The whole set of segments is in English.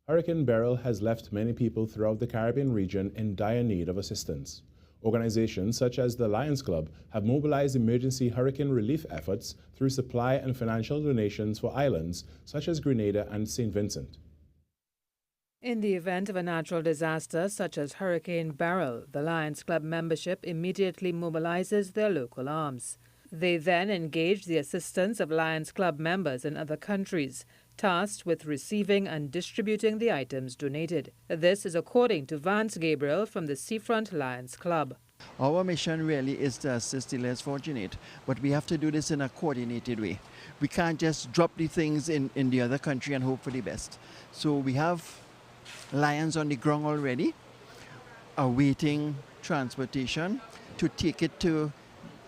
Hurricane Beryl has left many people throughout the Caribbean region in dire need of assistance. Organizations such as the Lions Club have mobilized emergency hurricane relief efforts through supply and financial donations for islands such as Grenada and St. Vincent. In the event of a natural disaster such as Hurricane Beryl, the Lions Club membership immediately mobilizes their local arms. They then engage the assistance of Lions Club members in other countries, tasked with receiving and distributing the items donated. This is according to Vance Gabriel from the Seafront Lions Club. Our mission really is to assist the less fortunate, but we have to do this in a coordinated way. We can't just drop the things in the other country and hope for the best. So we have Lions on the ground already, awaiting transportation to take it to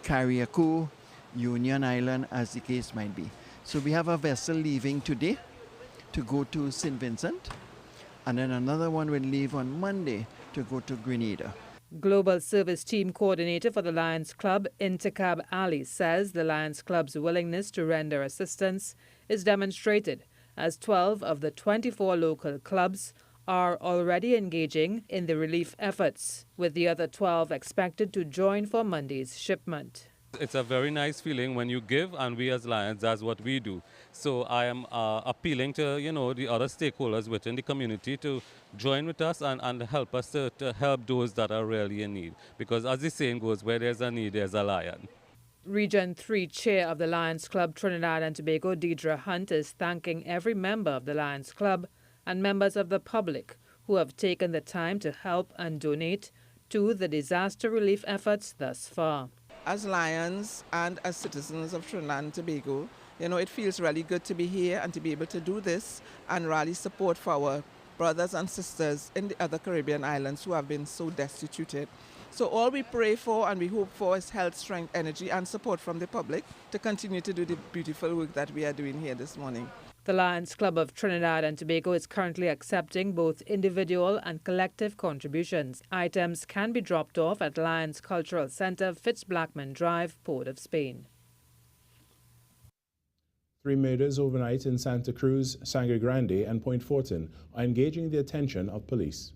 Carriacou, Union Island, as the case might be. So we have a vessel leaving today to go to St. Vincent, and then another one will leave on Monday to go to Grenada. Global Service Team Coordinator for the Lions Club, Intikab Ali, says the Lions Club's willingness to render assistance is demonstrated as 12 of the 24 local clubs are already engaging in the relief efforts, with the other 12 expected to join for Monday's shipment. It's a very nice feeling when you give, and we as Lions, that's what we do. So I am appealing to the other stakeholders within the community to join with us and help us to help those that are really in need. Because as the saying goes, where there's a need, there's a lion. Region 3 Chair of the Lions Club Trinidad and Tobago, Deidre Hunt, is thanking every member of the Lions Club and members of the public who have taken the time to help and donate to the disaster relief efforts thus far. As Lions and as citizens of Trinidad and Tobago, it feels really good to be here and to be able to do this and rally support for our brothers and sisters in the other Caribbean islands who have been so destituted. So all we pray for and we hope for is health, strength, energy and support from the public to continue to do the beautiful work that we are doing here this morning. The Lions Club of Trinidad and Tobago is currently accepting both individual and collective contributions. Items can be dropped off at Lions Cultural Center, Fitzblackman Drive, Port of Spain. 3 murders overnight in Santa Cruz, Sangre Grande and Point Fortin are engaging the attention of police.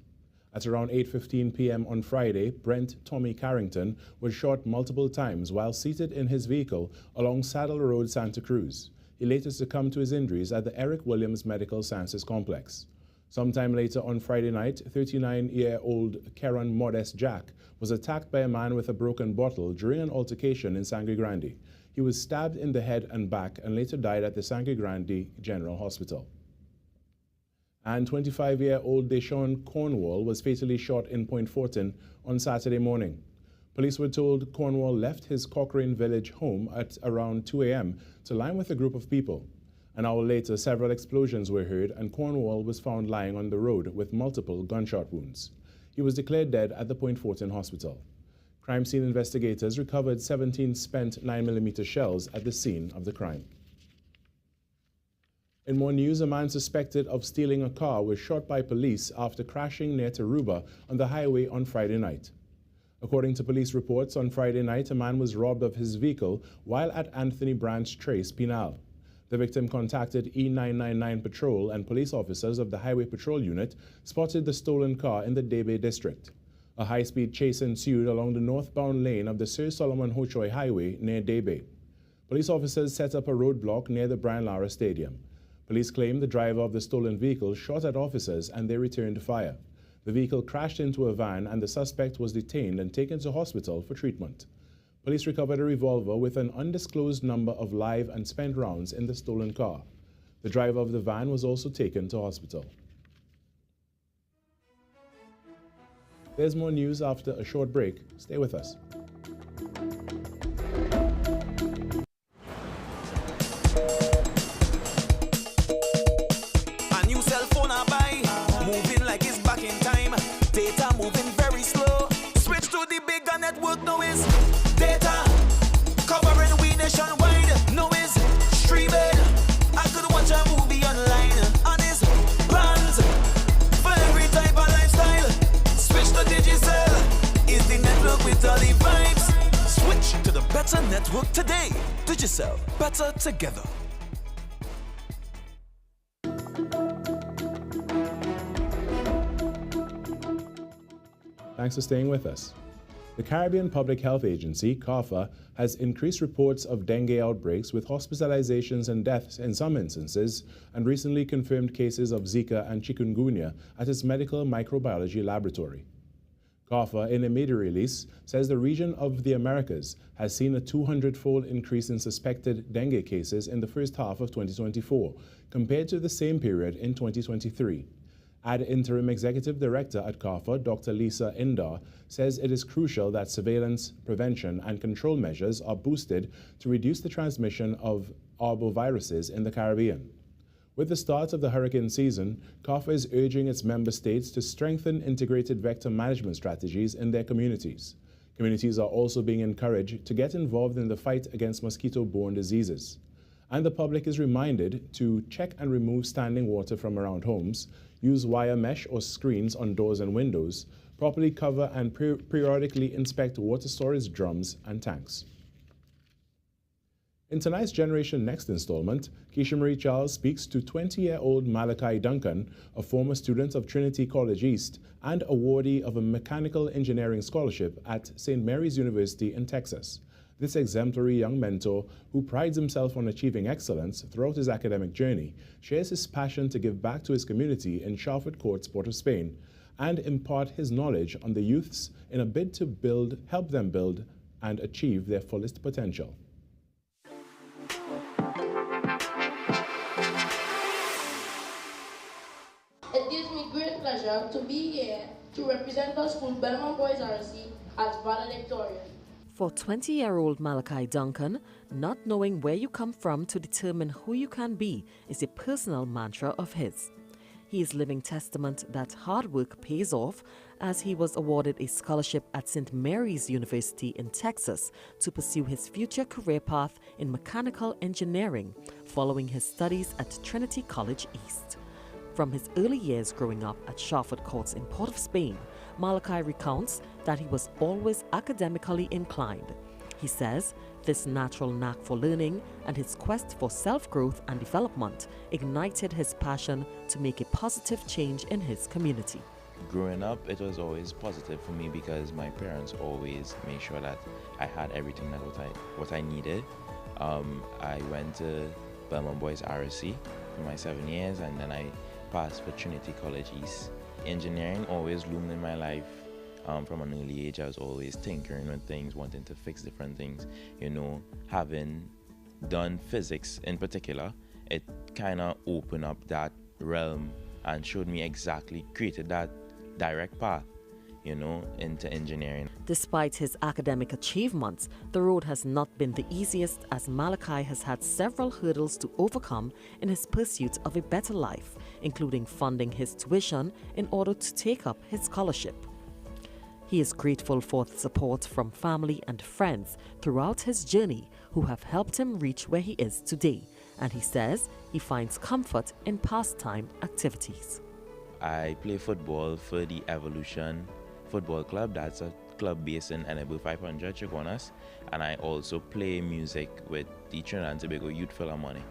At around 8:15 p.m. on Friday, Brent Tommy Carrington was shot multiple times while seated in his vehicle along Saddle Road, Santa Cruz. He later succumbed to his injuries at the Eric Williams Medical Sciences Complex. Sometime later on Friday night, 39-year-old Karen Modest Jack was attacked by a man with a broken bottle during an altercation in Sangre Grande. He was stabbed in the head and back and later died at the Sangre Grande General Hospital. And 25-year-old Deshaun Cornwall was fatally shot in Point Fortin on Saturday morning. Police were told Cornwall left his Cochrane Village home at around 2 a.m. to line with a group of people. An hour later, several explosions were heard and Cornwall was found lying on the road with multiple gunshot wounds. He was declared dead at the Point Fortin Hospital. Crime scene investigators recovered 17 spent 9mm shells at the scene of the crime. In more news, a man suspected of stealing a car was shot by police after crashing near Taruba on the highway on Friday night. According to police reports, on Friday night, a man was robbed of his vehicle while at Anthony Branch Trace, Pinal. The victim contacted E999 Patrol and police officers of the Highway Patrol Unit spotted the stolen car in the Debe district. A high-speed chase ensued along the northbound lane of the Sir Solomon Hochoy Highway near Debe. Police officers set up a roadblock near the Brian Lara Stadium. Police claim the driver of the stolen vehicle shot at officers and they returned fire. The vehicle crashed into a van and the suspect was detained and taken to hospital for treatment. Police recovered a revolver with an undisclosed number of live and spent rounds in the stolen car. The driver of the van was also taken to hospital. There's more news after a short break. Stay with us. A new cell phone I buy, moving like it's back in time. Data moving very slow. Switch to the bigger network, no is data covering we nationwide. No is streaming. I could watch a movie online on his plans for every type of lifestyle. Switch to Digicel is the network with all the vibes. Switch to the better network today. Digicel, better together. Thanks for staying with us. The Caribbean Public Health Agency, CARPHA, has increased reports of dengue outbreaks with hospitalizations and deaths in some instances, and recently confirmed cases of Zika and chikungunya at its medical microbiology laboratory. CARPHA, in a media release, says the region of the Americas has seen a 200-fold increase in suspected dengue cases in the first half of 2024, compared to the same period in 2023. Ad Interim Executive Director at CARPHA, Dr. Lisa Indar, says it is crucial that surveillance, prevention, and control measures are boosted to reduce the transmission of arboviruses in the Caribbean. With the start of the hurricane season, CARPHA is urging its member states to strengthen integrated vector management strategies in their communities. Communities are also being encouraged to get involved in the fight against mosquito-borne diseases. And the public is reminded to check and remove standing water from around homes, use wire mesh or screens on doors and windows, properly cover and periodically inspect water storage drums and tanks. In tonight's Generation Next installment, Keisha Marie Charles speaks to 20-year-old Malachi Duncan, a former student of Trinity College East and awardee of a mechanical engineering scholarship at St. Mary's University in Texas. This exemplary young mentor, who prides himself on achieving excellence throughout his academic journey, shares his passion to give back to his community in Sharford Courts, Port of Spain, and impart his knowledge on the youths in a bid to help them build and achieve their fullest potential. It gives me great pleasure to be here to represent the school Belmont Boys RC as valedictorian. For 20-year-old Malachi Duncan, not knowing where you come from to determine who you can be is a personal mantra of his. He is living testament that hard work pays off, as he was awarded a scholarship at St. Mary's University in Texas to pursue his future career path in mechanical engineering following his studies at Trinity College East. From his early years growing up at Sharford Courts in Port of Spain, Malachi recounts that he was always academically inclined. He says this natural knack for learning and his quest for self-growth and development ignited his passion to make a positive change in his community. Growing up, it was always positive for me because my parents always made sure that I had everything that what I needed. I went to Belmont Boys RSC for my 7 years, and then I passed for Trinity College East. Engineering always loomed in my life. From an early age, I was always tinkering with things, wanting to fix different things. You know, having done physics in particular, it kind of opened up that realm and showed me created that direct path, you know, into engineering. Despite his academic achievements, the road has not been the easiest, as Malachi has had several hurdles to overcome in his pursuit of a better life, including funding his tuition in order to take up his scholarship. He is grateful for the support from family and friends throughout his journey who have helped him reach where he is today, and he says he finds comfort in pastime activities. I play football for the Evolution Football Club. That's a club based in Enable 500 Chaguanas, and I also play music with the Trinidad and Tobago Youth Philharmonic.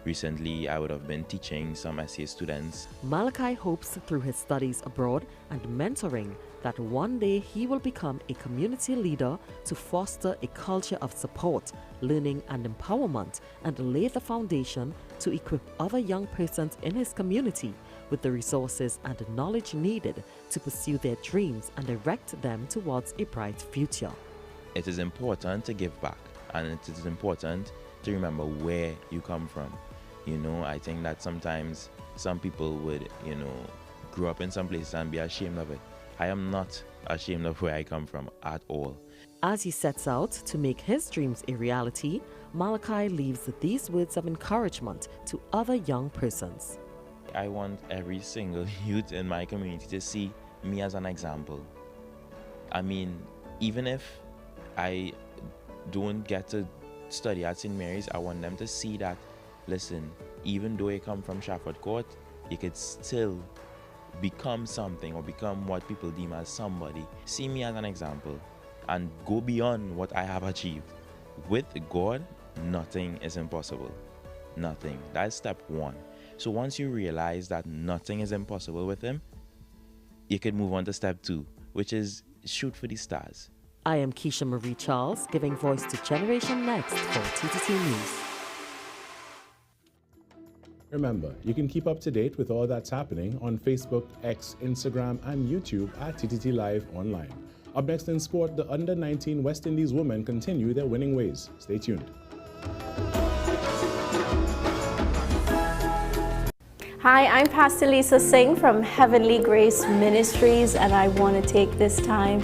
Recently, I would have been teaching some SA students. Malachi hopes through his studies abroad and mentoring that one day he will become a community leader to foster a culture of support, learning and empowerment, and lay the foundation to equip other young persons in his community with the resources and knowledge needed to pursue their dreams and direct them towards a bright future. It is important to give back, and it is important to remember where you come from. You know, I think that sometimes some people would, you know, grow up in some place and be ashamed of it. I am not ashamed of where I come from at all. As he sets out to make his dreams a reality, Malachi leaves these words of encouragement to other young persons. I want every single youth in my community to see me as an example. I mean, even if I don't get to study at St. Mary's, I want them to see that, listen, even though you come from Sharford Court, you could still become something or become what people deem as somebody. See me as an example and go beyond what I have achieved. With God, nothing is impossible. Nothing. That's step one. So once you realize that nothing is impossible with him, you can move on to step two, which is shoot for the stars. I am Keisha Marie Charles, giving voice to Generation Next for TTT News. Remember, you can keep up to date with all that's happening on Facebook, X, Instagram, and YouTube at TTT Live Online. Up next in sport, the under-19 West Indies women continue their winning ways. Stay tuned. Hi, I'm Pastor Lisa Singh from Heavenly Grace Ministries, and I want to take this time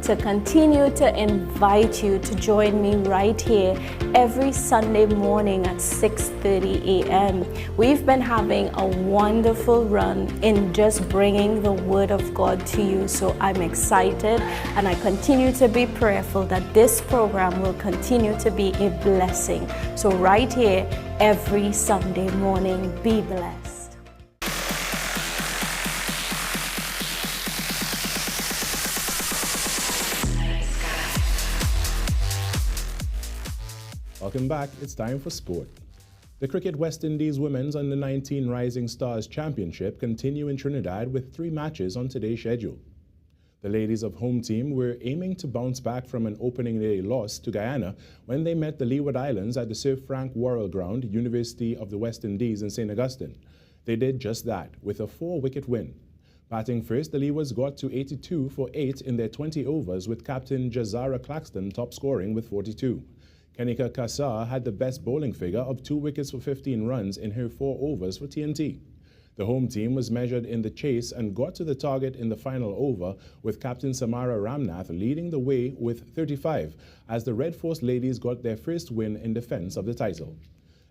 to continue to invite you to join me right here every Sunday morning at 6:30 a.m. We've been having a wonderful run in just bringing the Word of God to you, so I'm excited and I continue to be prayerful that this program will continue to be a blessing. So right here every Sunday morning, be blessed. Welcome back. It's time for sport. The Cricket West Indies Women's Under-19 Rising Stars Championship continue in Trinidad with 3 matches on today's schedule. The ladies of home team were aiming to bounce back from an opening day loss to Guyana when they met the Leeward Islands at the Sir Frank Worrell Ground, University of the West Indies in St. Augustine. They did just that with a 4-wicket win. Batting first, the Leewards got to 82 for 8 in their 20 overs, with captain Jazara Claxton top scoring with 42. Kenika Kassar had the best bowling figure of 2 wickets for 15 runs in her 4 overs for TNT. The home team was measured in the chase and got to the target in the final over, with captain Samara Ramnath leading the way with 35 as the Red Force ladies got their first win in defense of the title.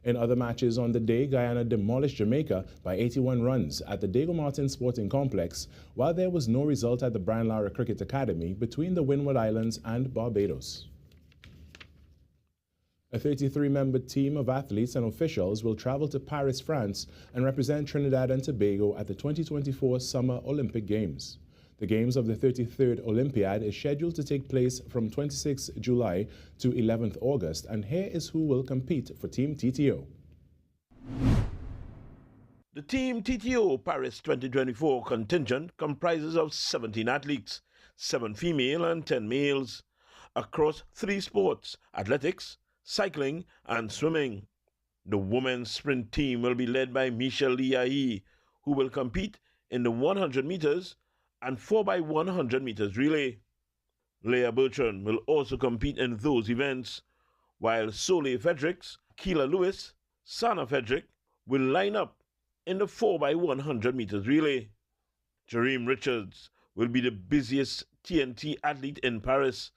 In other matches on the day, Guyana demolished Jamaica by 81 runs at the Diego Martin Sporting Complex, while there was no result at the Brian Lara Cricket Academy between the Windward Islands and Barbados. A 33-member team of athletes and officials will travel to Paris, France, and represent Trinidad and Tobago at the 2024 Summer Olympic Games. The Games of the 33rd Olympiad is scheduled to take place from 26 July to 11th August, and here is who will compete for Team TTO. The Team TTO Paris 2024 contingent comprises of 17 athletes, 7 female and 10 males, across 3 sports: athletics, cycling, and swimming. The women's sprint team will be led by Michelle Liahi, who will compete in the 100 meters and 4x100 meters relay. Leah Bertrand will also compete in those events, while Soleil Fredericks, Keela Lewis, Sana Frederick will line up in the 4x100 meters relay. Jareem Richards will be the busiest TNT athlete in Paris,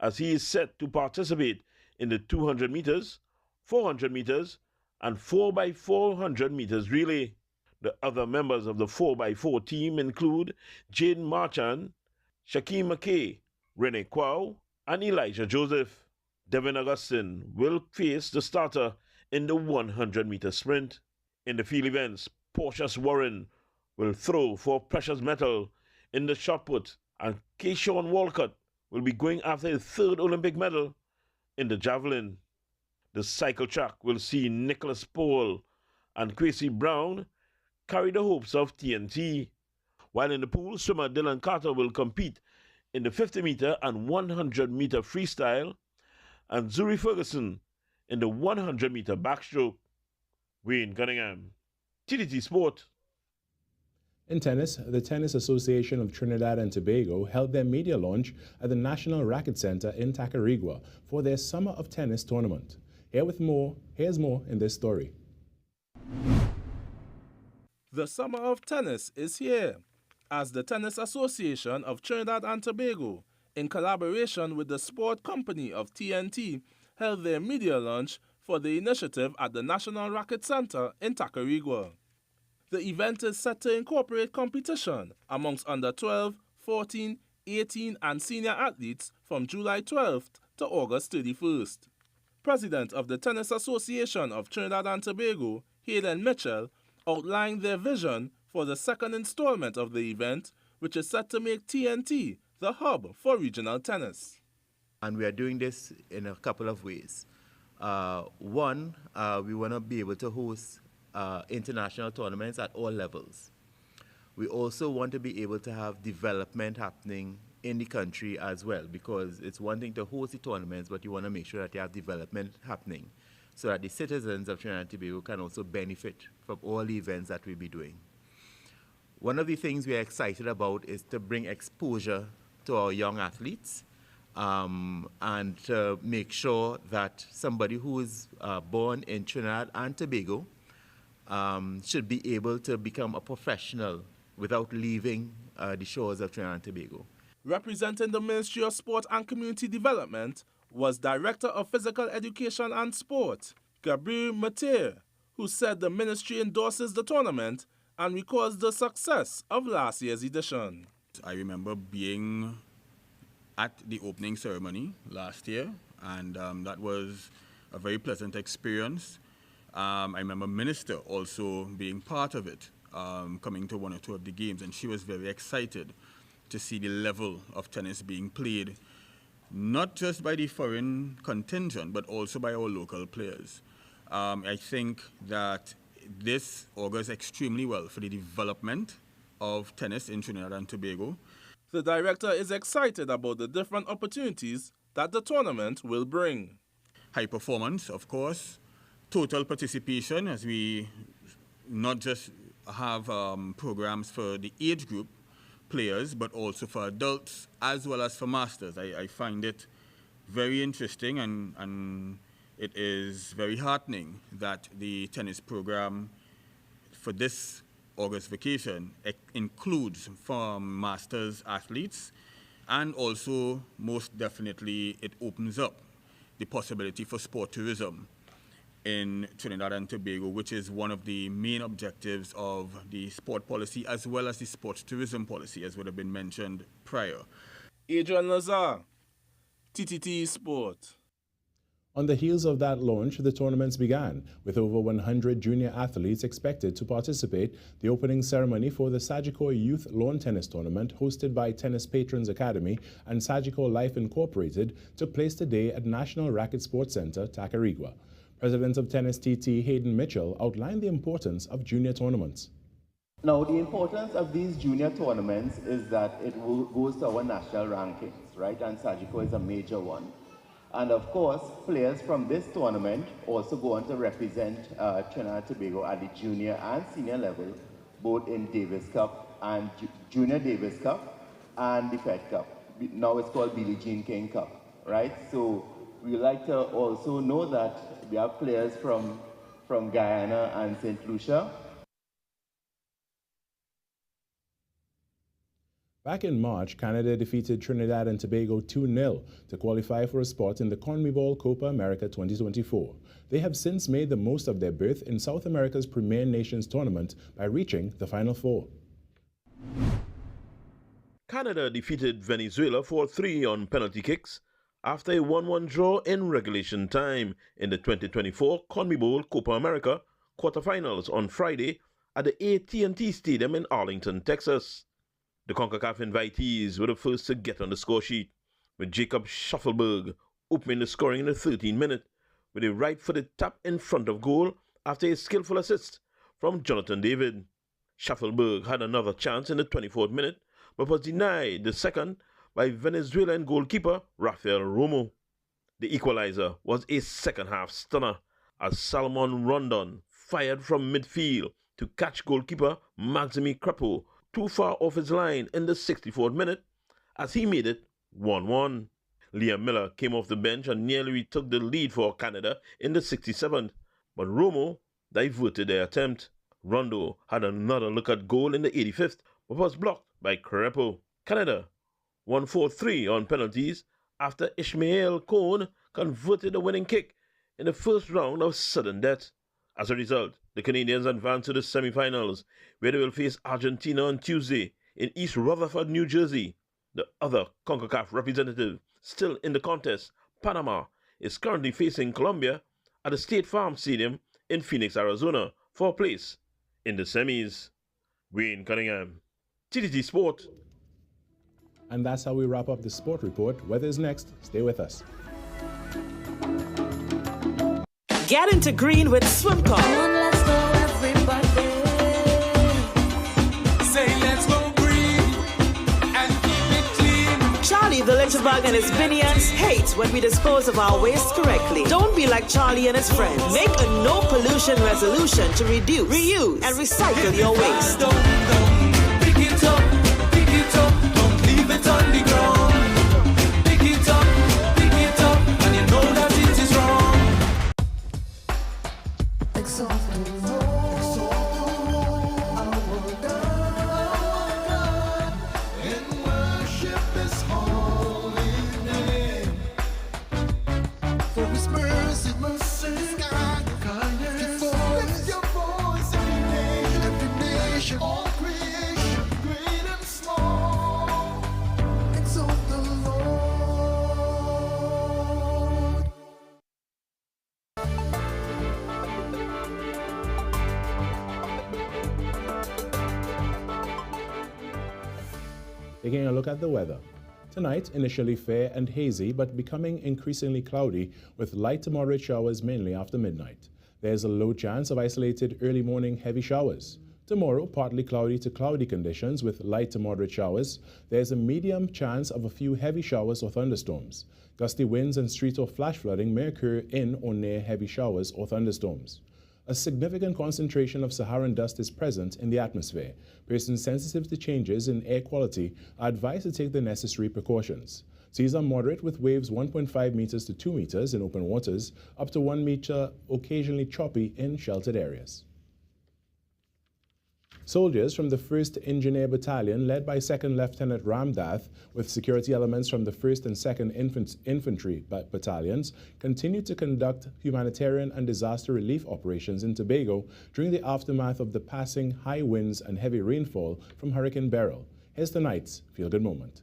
as he is set to participate in the 200 meters, 400 meters, and 4x400 meters relay. The other members of the 4x4 team include Jane Marchand, Shaquem McKay, Rene Kwao, and Elijah Joseph. Devin Augustine will face the starter in the 100-meter sprint. In the field events, Portia Warren will throw for precious metal in the shot put, and Keyshawn Walcott will be going after his 3rd Olympic medal in the javelin. The cycle track will see Nicholas Paul and Quasi Brown carry the hopes of TNT, while in the pool, swimmer Dylan Carter will compete in the 50-meter and 100-meter freestyle, and Zuri Ferguson in the 100-meter backstroke. Wayne Cunningham, TTT Sport. In tennis, the Tennis Association of Trinidad and Tobago held their media launch at the National Racket Center in Tacarigua for their Summer of Tennis tournament. Here's more in this story. The Summer of Tennis is here, as the Tennis Association of Trinidad and Tobago, in collaboration with the sport company of TNT, held their media launch for the initiative at the National Racket Center in Tacarigua. The event is set to incorporate competition amongst under 12, 14, 18, and senior athletes from July 12th to August 31st. President of the Tennis Association of Trinidad and Tobago, Hayden Mitchell, outlined their vision for the 2nd installment of the event, which is set to make TNT the hub for regional tennis. And we are doing this in a couple of ways. One, we want to be able to host international tournaments at all levels. We also want to be able to have development happening in the country as well, because it's one thing to host the tournaments, but you want to make sure that you have development happening so that the citizens of Trinidad and Tobago can also benefit from all the events that we'll be doing. One of the things we're excited about is to bring exposure to our young athletes and to make sure that somebody who is born in Trinidad and Tobago should be able to become a professional without leaving the shores of Trinidad and Tobago. Representing the Ministry of Sport and Community Development was Director of Physical Education and Sport, Gabriel Mateer, who said the ministry endorses the tournament and records the success of last year's edition. I remember being at the opening ceremony last year, and that was a very pleasant experience. I remember Minister also being part of it, coming to one or two of the games, and she was very excited to see the level of tennis being played, not just by the foreign contingent, but also by our local players. I think that this augurs extremely well for the development of tennis in Trinidad and Tobago. The director is excited about the different opportunities that the tournament will bring. High performance, of course, total participation, as we not just have programs for the age group players, but also for adults as well as for masters. I find it very interesting and it is very heartening that the tennis program for this August vacation includes for masters athletes, and also most definitely it opens up the possibility for sport tourism in Trinidad and Tobago, which is one of the main objectives of the sport policy as well as the sports tourism policy, as would have been mentioned prior. Adrian Lazar, TTT Sport. On the heels of that launch, the tournaments began, with over 100 junior athletes expected to participate. The opening ceremony for the Sagicor Youth Lawn Tennis Tournament, hosted by Tennis Patrons Academy and Sagicor Life Incorporated, took place today at National Racket Sports Center, Tacarigua. President of Tennis TT, Hayden Mitchell, outlined the importance of junior tournaments. Now, the importance of these junior tournaments is that it goes to our national rankings, right? And Sagicor is a major one. And of course, players from this tournament also go on to represent Trinidad and Tobago at the junior and senior level, both in Davis Cup and Junior Davis Cup and the Fed Cup. Now it's called Billie Jean King Cup, right? So we like to also know that we have players from Guyana and St. Lucia. Back in March, Canada defeated Trinidad and Tobago 2-0 to qualify for a spot in the CONMEBOL Copa America 2024. They have since made the most of their berth in South America's Premier Nations tournament by reaching the Final Four. Canada defeated Venezuela 4-3 on penalty kicks after a 1-1 draw in regulation time in the 2024 CONMEBOL Copa America quarterfinals on Friday at the TTT Stadium in Arlington, Texas. The CONCACAF invitees were the first to get on the score sheet, with Jacob Schaffelberg opening the scoring in the 13th minute with a right-footed tap in front of goal after a skillful assist from Jonathan David. Schaffelberg had another chance in the 24th minute, but was denied the second by Venezuelan goalkeeper Rafael Romo. The equalizer was a second-half stunner as Salomon Rondon fired from midfield to catch goalkeeper Maxime Crepeau too far off his line in the 64th minute as he made it 1-1. Liam Miller came off the bench and nearly retook the lead for Canada in the 67th, but Romo diverted their attempt. Rondo had another look at goal in the 85th, but was blocked by Crepeau. Canada won 4-3 on penalties after Ishmael Cohn converted the winning kick in the first round of sudden death. As a result, the Canadians advance to the semi-finals, where they will face Argentina on Tuesday in East Rutherford, New Jersey. The other CONCACAF representative still in the contest, Panama, is currently facing Colombia at the State Farm Stadium in Phoenix, Arizona, for a place in the semis. Wayne Cunningham, TTT Sport. And that's how we wrap up the Sport Report. Weather is next. Stay with us. Get into green with SwimCall. Let's go, everybody. Say let's go green and keep it clean. Jitterbug and his minions hate when we dispose of our waste correctly. Don't be like Charlie and his friends. Make a no pollution resolution to reduce, reuse, and recycle your waste. Pick it up, don't leave it on the ground. Pick it up, and you know that it is wrong. Exalt the Lord, our God, and worship His holy name. For His mercy, kindness. Lift your voice, every nation, all creation, great and small. Exalt the Lord. Taking a look at the weather. Tonight, initially fair and hazy, but becoming increasingly cloudy with light to moderate showers mainly after midnight. There's a low chance of isolated early morning heavy showers. Tomorrow, partly cloudy to cloudy conditions with light to moderate showers. There's a medium chance of a few heavy showers or thunderstorms. Gusty winds and street or flash flooding may occur in or near heavy showers or thunderstorms. A significant concentration of Saharan dust is present in the atmosphere. Persons sensitive to changes in air quality are advised to take the necessary precautions. Seas are moderate with waves 1.5 meters to 2 meters in open waters, up to 1 meter, occasionally choppy in sheltered areas. Soldiers from the 1st Engineer Battalion, led by 2nd Lieutenant Ramdath, with security elements from the 1st and 2nd Infantry Battalions, continue to conduct humanitarian and disaster relief operations in Tobago during the aftermath of the passing high winds and heavy rainfall from Hurricane Beryl. Here's tonight's Feel Good Moment.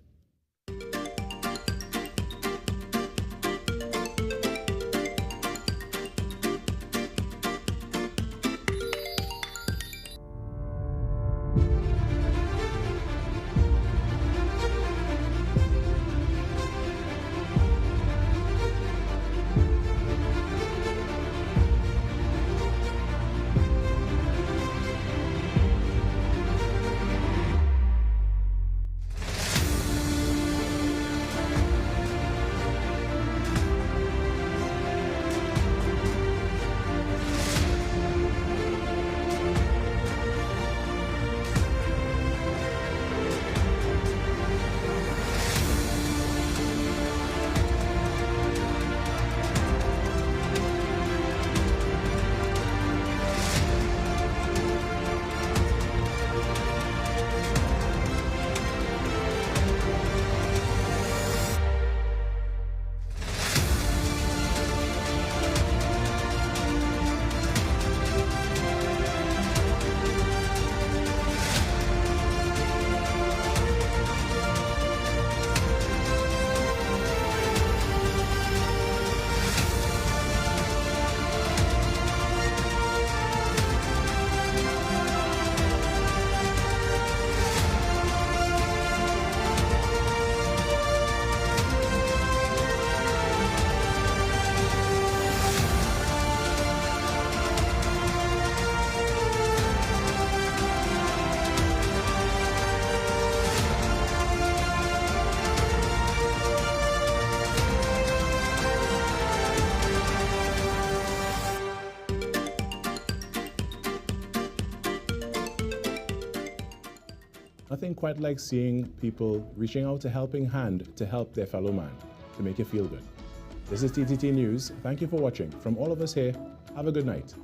Nothing quite like seeing people reaching out a helping hand to help their fellow man, to make you feel good. This is TTT News. Thank you for watching. From all of us here, have a good night.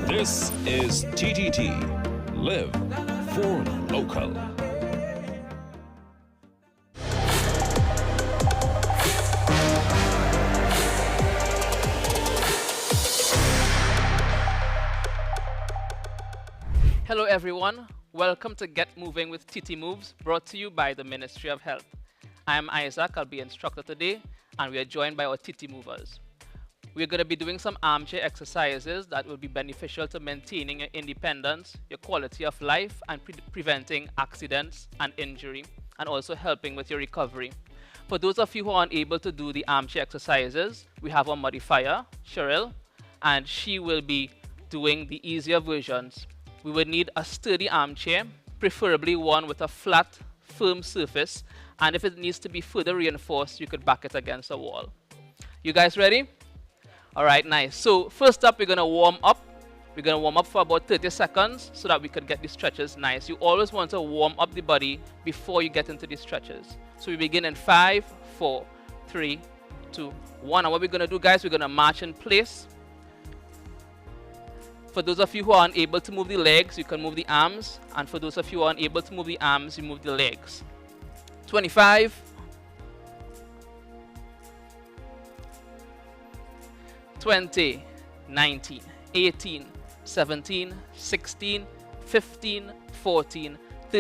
This is TTT. Live for local. Hello everyone, welcome to Get Moving with TT Moves, brought to you by the Ministry of Health. I am Isaac, I'll be instructor today, and we are joined by our TT Movers. We're going to be doing some armchair exercises that will be beneficial to maintaining your independence, your quality of life, and preventing accidents and injury, and also helping with your recovery. For those of you who are unable to do the armchair exercises, we have a modifier, Cheryl, and she will be doing the easier versions. We would need a sturdy armchair, preferably one with a flat, firm surface, and if it needs to be further reinforced, you could back it against a wall. You guys ready? All right, nice. So first up, we're gonna warm up. We're gonna warm up for about 30 seconds so that we can get the stretches nice. You always want to warm up the body before you get into the stretches. So we begin in 5, 4, 3, 2, 1. And what we're gonna do, guys, we're gonna march in place. For those of you who are unable to move the legs, you can move the arms. And for those of you who are unable to move the arms, you move the legs. 25. 20, 19, 18, 17, 16, 15, 14,